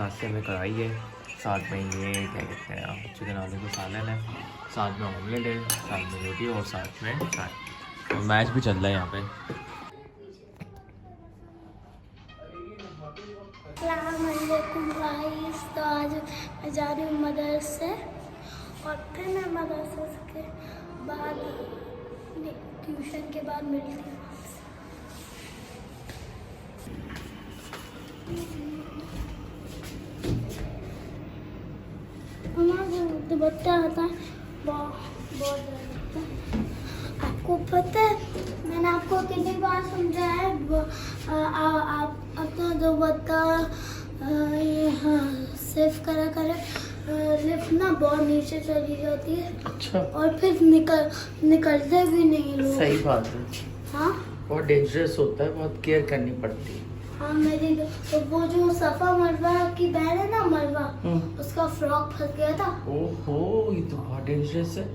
नाश्ते में कढ़ाई है, साथ में ये क्या कहते हैं चिकन आलू का सालन है, साथ में ऑमलेट है, साथ में रोटी और साथ में चाय। और मैच भी चल रहा है यहाँ पे। गाइस, तो आज मैं जा रही हूँ मदरसे और फिर मैं मदरसे के बाद ट्यूशन के बाद मिलती हूँ। हमारा दुपट्टा आता है बहुत लगता है। आपको पता है मैंने आपको कितनी बार समझाया है आप अपना दुपट्टा सिर्फ करा करे, लिफ्ट ना बहुत नीचे चली जाती है। अच्छा, और फिर निकलते भी नहीं लोग। सही बात है। हाँ, बहुत डेंजरस होता है, बहुत केयर करनी पड़ती है। हाँ मेरी तो वो जो सफा मरवा की बहन है ना, मरवा, उसका फ्रॉक फंस गया था। ओहो, ये तो बहुत डेंजरस है।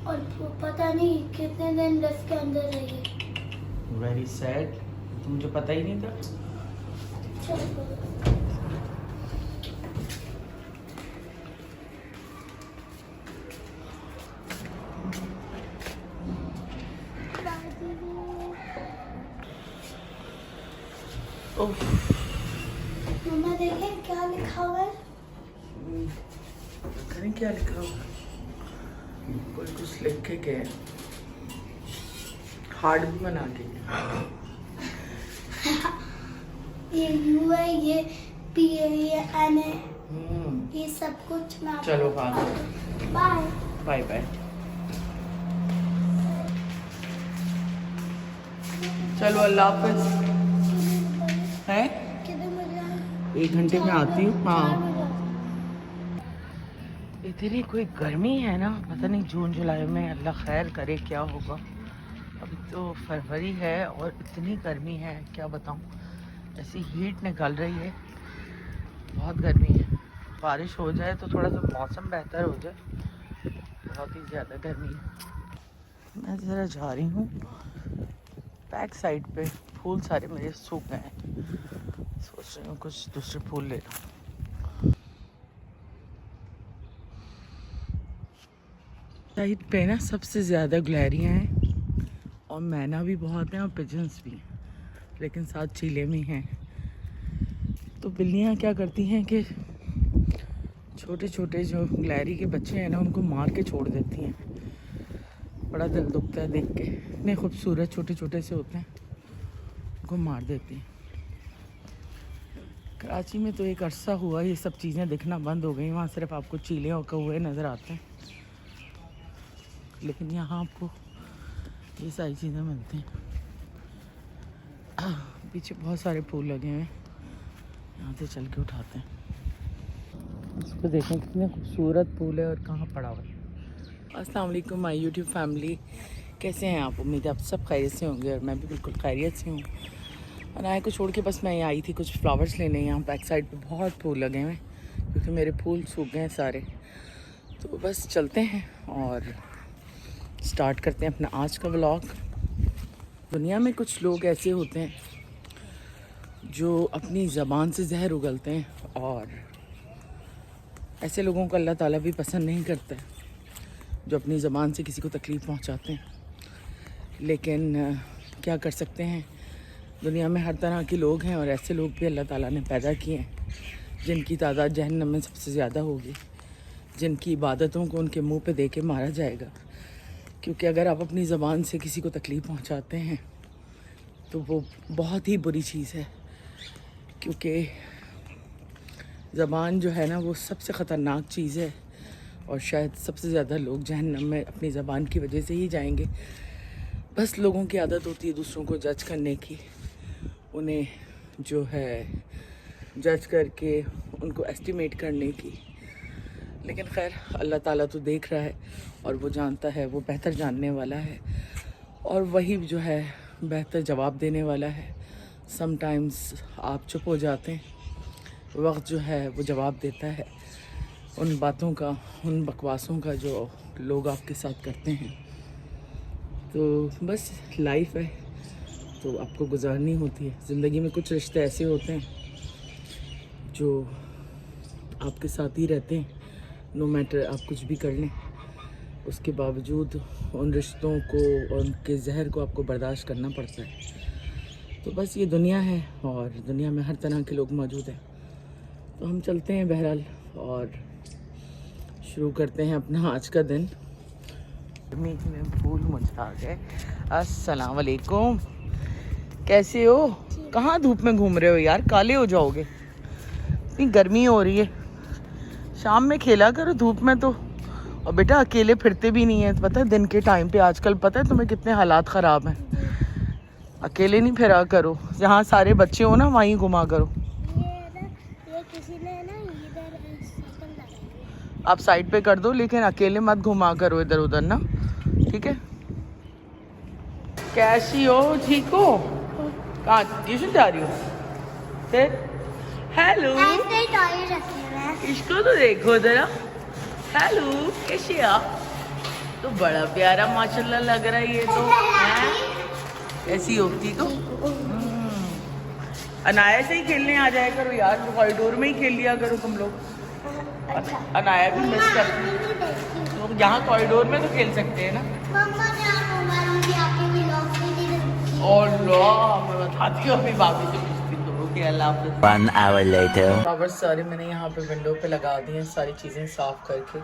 और पता नहीं कितने दिन लिफ्ट के अंदर रही है। वेरी सैड, तो मुझे पता ही नहीं था। चलो। मम्मा देखें क्या लिखा हुआ है। पता नहीं क्या लिखा हुआ, कोई कुछ लिख के गए, हार्ट भी बना के। ये यू है, ये पी है, ये एन है, ये सब कुछ मैं चलो हाँ, बाय बाय बाय। चलो अल्लाह हाफिज। है कितने बजे? 1 घंटे में आती हूँ। हाँ, इतनी कोई गर्मी है ना, पता नहीं जून जुलाई में, अल्लाह खैर करे क्या होगा। अभी तो फरवरी है और इतनी गर्मी है, क्या बताऊँ। ऐसी हीट निकल रही है, बहुत गर्मी है। बारिश हो जाए तो थोड़ा सा मौसम बेहतर हो जाए, बहुत ही ज़्यादा गर्मी है। मैं ज़रा जा रही हूँ बैक साइड पे, फूल सारे मेरे सूख गए हैं, सोच रही हूँ कुछ दूसरे फूल ले लूँ। साइड पे ना सबसे ज़्यादा गुलहरियाँ हैं और मैना भी बहुत हैं और पिजन्स भी हैं, लेकिन साथ चीले भी हैं। तो बिल्लियाँ क्या करती हैं कि छोटे छोटे जो गुलहरी के बच्चे हैं ना, उनको मार के छोड़ देती हैं। बड़ा दिल दुखता है देख के, इतने खूबसूरत छोटे छोटे से होते हैं, उनको मार देती हैं। कराची में तो एक अरसा हुआ ये सब चीज़ें दिखना बंद हो गई, वहाँ सिर्फ आपको चीले और कौवे नज़र आते हैं, लेकिन यहाँ आपको ये सारी चीज़ें मिलती हैं। पीछे बहुत सारे फूल लगे हैं, यहाँ से चल के उठाते हैं। इसको देखें कितने खूबसूरत फूल है और कहाँ पड़ा हुआ है। अस्सलाम वालेकुम माय यूट्यूब फैमिली, कैसे हैं आप? उम्मीद है आप सब खैरियत से होंगे और मैं भी बिल्कुल खैरियत से हूँ। और आए को छोड़ के बस मैं आई थी कुछ फ्लावर्स लेने। यहाँ बैक साइड पे बहुत फूल लगे हुए हैं क्योंकि मेरे फूल सूख गए हैं सारे। तो बस चलते हैं और स्टार्ट करते हैं अपना आज का व्लॉग। दुनिया में कुछ लोग ऐसे होते हैं जो अपनी ज़बान से जहर उगलते हैं और ऐसे लोगों को अल्लाह ताला भी पसंद नहीं करता है, जो अपनी ज़बान से किसी को तकलीफ़ पहुंचाते हैं। लेकिन क्या कर सकते हैं, दुनिया में हर तरह के लोग हैं और ऐसे लोग भी अल्लाह ताला ने पैदा किए हैं जिनकी तादाद जहन्नम में सबसे ज़्यादा होगी, जिनकी इबादतों को उनके मुंह पे दे के मारा जाएगा। क्योंकि अगर आप अपनी ज़बान से किसी को तकलीफ़ पहुंचाते हैं तो वो बहुत ही बुरी चीज़ है, क्योंकि ज़बान जो है ना वो सबसे ख़तरनाक चीज़ है और शायद सबसे ज़्यादा लोग जहन्नम में अपनी ज़बान की वजह से ही जाएंगे। बस लोगों की आदत होती है दूसरों को जज करने की, उन्हें जो है जज करके उनको एस्टिमेट करने की। लेकिन खैर अल्लाह ताला तो देख रहा है और वो जानता है, वो बेहतर जानने वाला है और वही जो है बेहतर जवाब देने वाला है। समटाइम्स आप चुप हो जाते हैं, वक्त जो है वो जवाब देता है उन बातों का, उन बकवासों का जो लोग आपके साथ करते हैं। तो बस लाइफ है तो आपको गुजारनी होती है। ज़िंदगी में कुछ रिश्ते ऐसे होते हैं जो आपके साथ ही रहते हैं, नो मैटर आप कुछ भी कर लें, उसके बावजूद उन रिश्तों को और उनके जहर को आपको बर्दाश्त करना पड़ता है। तो बस ये दुनिया है और दुनिया में हर तरह के लोग मौजूद हैं। तो हम चलते हैं बहरहाल और शुरू करते हैं अपना आज का दिन। गर्मी में फूल मुरझा गए। अस्सलाम वालेकुम, कैसे हो? कहाँ धूप में घूम रहे हो यार, काले हो जाओगे, इतनी गर्मी हो रही है। शाम में खेला करो धूप में तो, और बेटा अकेले फिरते भी नहीं है, पता है दिन के टाइम पे आजकल पता है तुम्हें कितने हालात ख़राब हैं। अकेले नहीं फिरा करो, जहाँ सारे बच्चे हो ना वहीं घुमा करो। ये किसी ने ना इधर साइकिल लगाई। आप साइड पे कर दो, लेकिन अकेले मत घुमा करो इधर उधर ना, ठीक है? कैसी हो, ठीक हो? कहाँ ट्यूशन जा रही हो? फिर हेलो, ऐसे टॉय रखे हुए हैं। इसको तो देखो जरा। हेलो, कैसे हो? तो बड़ा प्यारा माशाल्लाह लग रहा है ये तो, हैं? ऐसी हो, ठीक हो? अनाया से ही खेलने आ जाया करो यार, कॉरिडोर में ही खेल लिया करो तुम लोग। अनाया भी मिस करती है, तो यहाँ कॉरिडोर में तो खेल सकते हैं ना। मम्मा ने मुझे आपके व्लॉग में दी थी। और लो मैं बताती हूँ अभी भाभी से पूछती हूँ तो कि अल्लाह हाफ़िज़। 1 hour later. फ्लावर्स सारे मैंने यहाँ पे विंडो पे लगा दिए हैं, सारी चीज़ें साफ़ करके,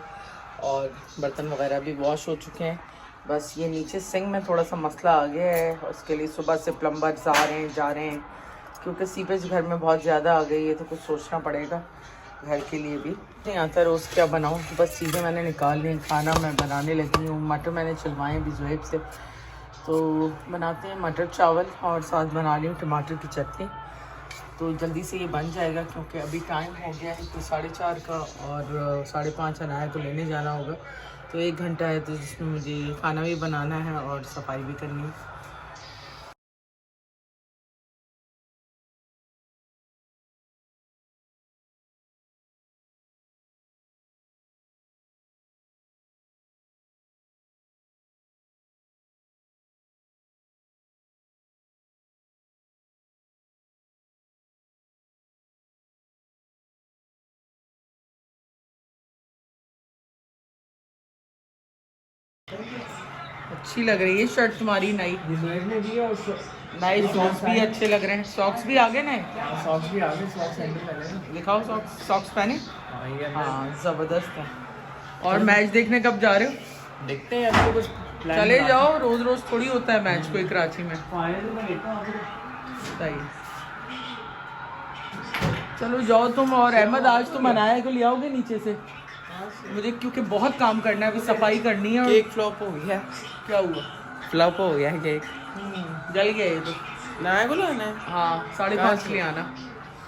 और बर्तन वगैरह भी वॉश हो चुके हैं। बस ये नीचे सिंक में थोड़ा सा मसला आ गया है, उसके लिए सुबह से प्लम्बर्स आ रहे हैं जा रहे हैं, क्योंकि सीपेज घर में बहुत ज़्यादा आ गई है, तो कुछ सोचना पड़ेगा घर के लिए भी। नहीं आता रोज़ क्या बनाऊँ, तो बस चीज़ें मैंने निकाल ली। खाना मैं बनाने लगी हूँ, मटर मैंने चलवाए भी ज़ुएब से, तो बनाते हैं मटर चावल, और साथ बना ली हूँ टमाटर की चटनी। तो जल्दी से ये बन जाएगा, क्योंकि अभी टाइम हो गया है तो 4:30 का, और 5:30 अनाया को लेने जाना होगा। तो 1 घंटा है, तो जिसमें मुझे खाना भी बनाना है और सफाई भी करनी है। अच्छी लग रही है शर्ट तुम्हारी, नई नई सॉक्स भी अच्छे लग रहे हैं। सॉक्स भी आ गए नए, सॉक्स भी आ गए, सॉक्स सैंडल पहने। दिखाओ सॉक्स, सॉक्स पहने। हाँ ज़बरदस्त है। और मैच देखने कब जा रहे हो? देखते हैं अभी तो कुछ प्लान चले बना- जाओ, रोज़ रोज़ थोड़ी होता है मैच कोई कराची में। फाइनल में देखता हूँ अभी। सही, चलो जाओ तुम। और अहमद आज तुम अनाया को ले आओगे नीचे से, मुझे क्योंकि बहुत काम करना है, अभी सफाई करनी है। केक फ्लॉप हो गया। क्या हुआ? फ्लॉप हो गया है केक। जल गया ये तो। नया को लाना है? हाँ, 5:30 कहाँ ले आना,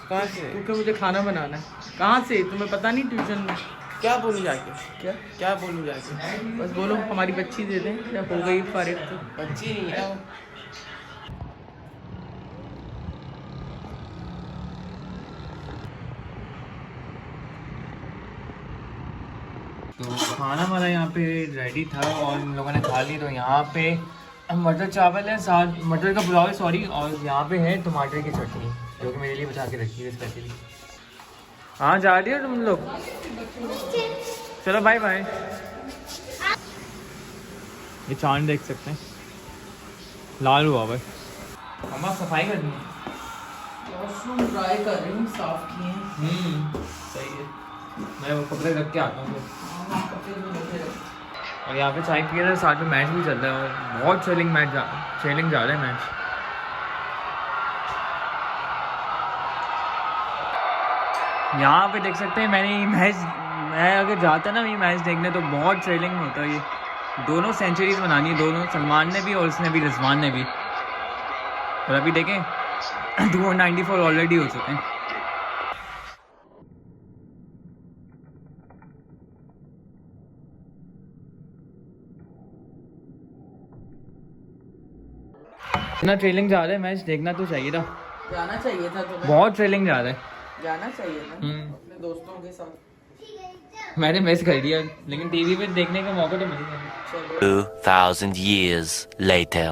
कहाँ से? क्योंकि मुझे खाना बनाना है। कहाँ से, तुम्हें पता नहीं? ट्यूशन में। क्या बोलूँ जाके? क्या क्या बोलूँ जाके? बस बोलो हमारी बच्ची दे दें, या हो गई फारिग तो। बच्ची नहीं है वो। तो खाना हमारा यहाँ पे रेडी था और इन लोगों ने खा ली। तो यहाँ पे मटर चावल है, साथ मटर का पुलाव है सॉरी, और यहाँ पे है टमाटर की चटनी जो कि मेरे लिए बचा के रखी है स्पेशली। हाँ जा रही हो तुम लोग? चलो बाय बाय। ये चांद देख सकते हैं, लाल हुआ भाई। हम आप सफाई करनी है। वॉशरूम ड्राई कर रही हूँ, साफ किए हैं। सही है, मैं वो कपड़े रख के आता हूँ फिर। कपड़े भी धोके रख। और यहाँ पे चाय पी रहे हैं, साथ में मैच भी चल रहा है और बहुत थ्रिलिंग जा रहा है मैच। यहाँ पे देख सकते हैं मैं अगर जाता ना ये मैच देखने तो बहुत थ्रिलिंग होता है। ये दोनों सेंचुरीज बनानी है, दोनों, सलमान ने भी और उसने भी, रिजवान ने भी। और अभी देखें 294 ऑलरेडी हो चुके हैं। इतना ट्रेलिंग जा रहा है मैच, देखना तो चाहिए था। जाना चाहिए था तुम्हें, बहुत ट्रेलिंग जा रहा है। जाना चाहिए था अपने दोस्तों के साथ। मैंने मिस कर दिया, लेकिन टीवी पे देखने का मौका तो मिल गया। 2000 years later.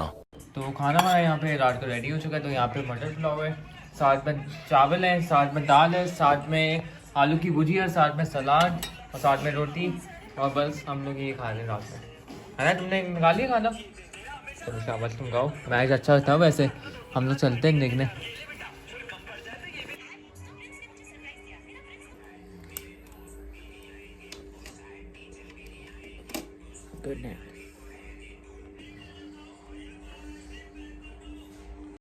तो खाना हमारा यहाँ पे रात का रेडी हो चुका है। तो यहाँ पे मटर पुलाव है, साथ में चावल है, साथ में दाल है, साथ में आलू की भुजी और साथ में सलाद और साथ में रोटी, और बस हम लोग ये खा रहे हैं रात में, है ना? तुमने निकाल लिया खाना? चलो शाबाश, तुम खाओ। मैच अच्छा था वैसे, हम लोग चलते हैं देखने। Good night.